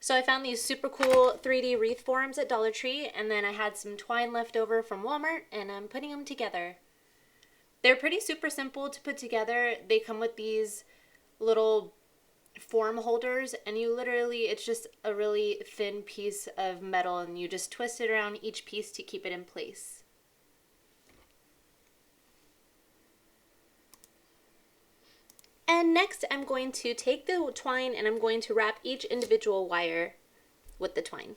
So I found these super cool 3D wreath forms at Dollar Tree, and then I had some twine left over from Walmart, and I'm putting them together. They're pretty super simple to put together. They come with these little form holders, and you literally, it's just a really thin piece of metal, and you just twist it around each piece to keep it in place. And next I'm going to take the twine and I'm going to wrap each individual wire with the twine.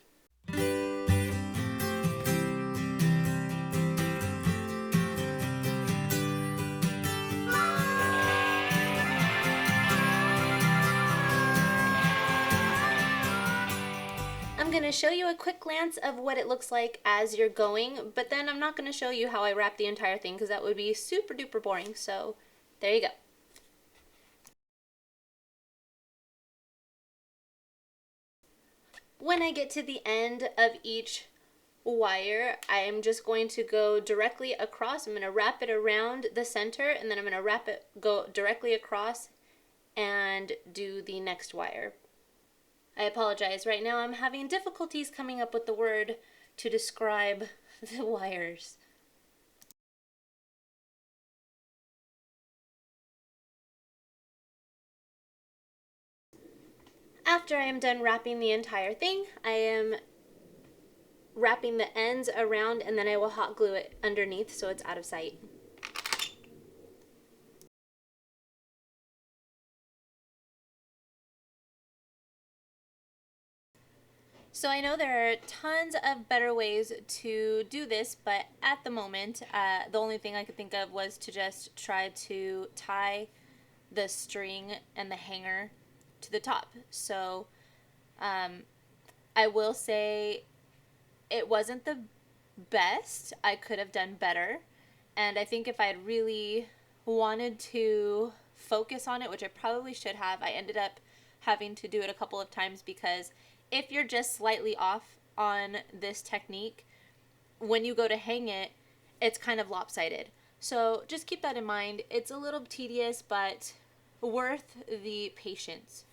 I'm going to show you a quick glance of what it looks like as you're going, but then I'm not going to show you how I wrap the entire thing because that would be super duper boring. So there you go. When I get to the end of each wire, I am just going to go directly across. I'm going to wrap it around the center, and then I'm going to go directly across and do the next wire. I apologize. Right now I'm having difficulties coming up with the word to describe the wires. After I am done wrapping the entire thing, I am wrapping the ends around, and then I will hot glue it underneath so it's out of sight. So I know there are tons of better ways to do this, but at the moment, the only thing I could think of was to just try to tie the string and the hanger to the top. So I will say it wasn't the best. I could have done better, and I think if I had really wanted to focus on it, which I probably should have, I ended up having to do it a couple of times because if you're just slightly off on this technique, when you go to hang it, it's kind of lopsided. So just keep that in mind. It's a little tedious, but worth the patience.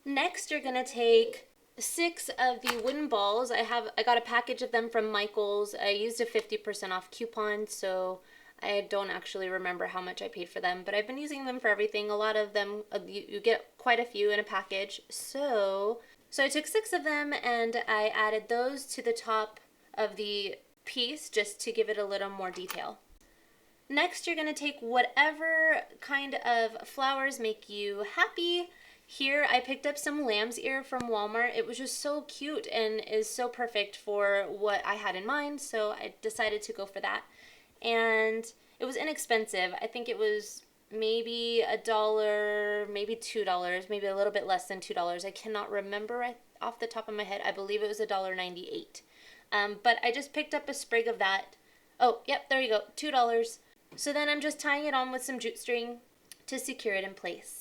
Next, you're gonna take 6 of the wooden balls. I got a package of them from Michael's. I used a 50% off coupon, so I don't actually remember how much I paid for them, but I've been using them for everything. A lot of them, you get quite a few in a package. So I took 6 of them and I added those to the top of the piece just to give it a little more detail. Next, you're gonna take whatever kind of flowers make you happy. Here I picked up some lamb's ear from Walmart. It was just so cute and is so perfect for what I had in mind, so I decided to go for that. And it was inexpensive. I think it was maybe $1, maybe $2, maybe a little bit less than $2. I cannot remember off the top of my head. I believe it was $1.98. But I just picked up a sprig of that. Oh, yep, there you go, $2. So then I'm just tying it on with some jute string to secure it in place.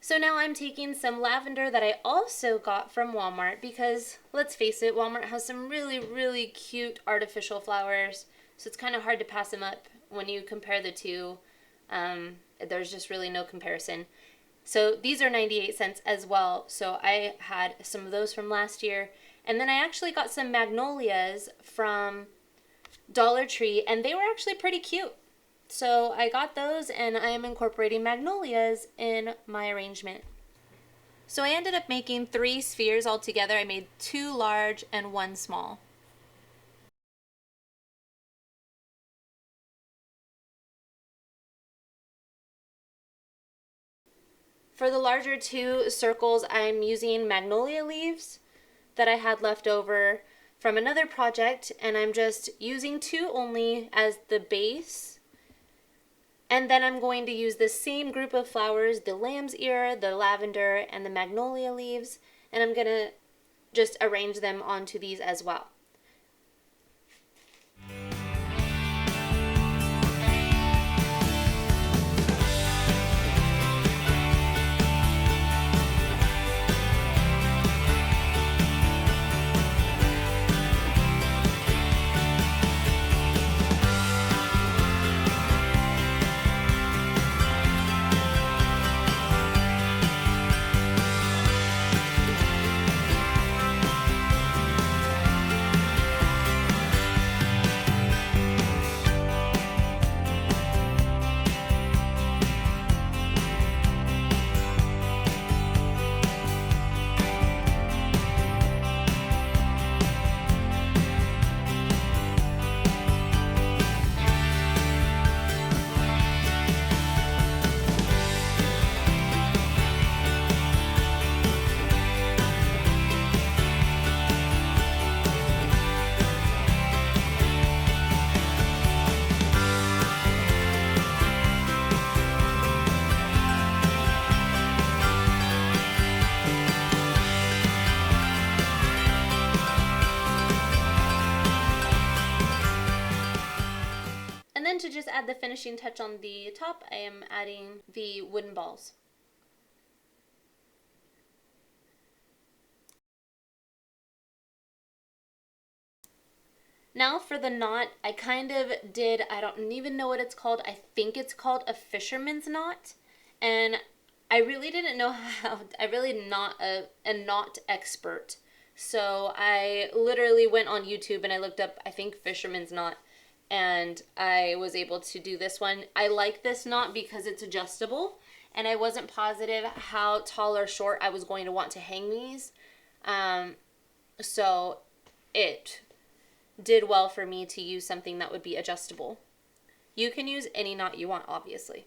So now I'm taking some lavender that I also got from Walmart because, let's face it, Walmart has some really, really cute artificial flowers. So it's kind of hard to pass them up when you compare the two. There's just really no comparison. So these are 98 cents as well. So I had some of those from last year. And then I actually got some magnolias from Dollar Tree, and they were actually pretty cute. So I got those, and I am incorporating magnolias in my arrangement. So I ended up making 3 spheres altogether. I made 2 large and 1 small. For the larger 2 circles, I'm using magnolia leaves that I had left over from another project, and I'm just using 2 only as the base. And then I'm going to use the same group of flowers, the lamb's ear, the lavender, and the magnolia leaves, and I'm going to just arrange them onto these as well. then to just add the finishing touch on the top, I am adding the wooden balls. Now for the knot, I kind of did, I don't even know what it's called. I think it's called a fisherman's knot. And I really didn't know how, I'm really not a knot expert. So I literally went on YouTube and I looked up, I think, fisherman's knot. And I was able to do this one. I like this knot because it's adjustable. And I wasn't positive how tall or short I was going to want to hang these. So it did well for me to use something that would be adjustable. You can use any knot you want, obviously.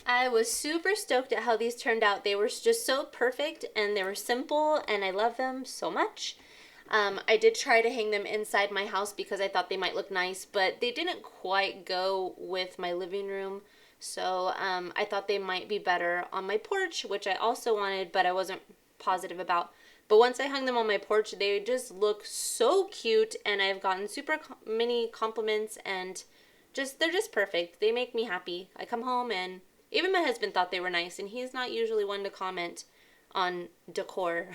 I was super stoked at how these turned out. They were just so perfect and they were simple and I love them so much. I did try to hang them inside my house because I thought they might look nice, but they didn't quite go with my living room. So I thought they might be better on my porch, which I also wanted, but I wasn't positive about. But once I hung them on my porch, they just look so cute, and I've gotten super many compliments, and they're just perfect. They make me happy. I come home, and even my husband thought they were nice, and he's not usually one to comment on decor.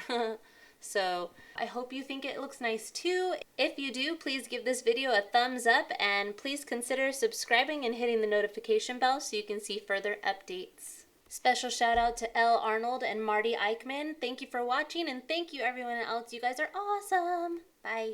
So I hope you think it looks nice too. If you do, please give this video a thumbs up, and please consider subscribing and hitting the notification bell so you can see further updates. Special shout out to Elle Arnold and Marty Eichman. Thank you for watching, and thank you everyone else. You guys are awesome. Bye.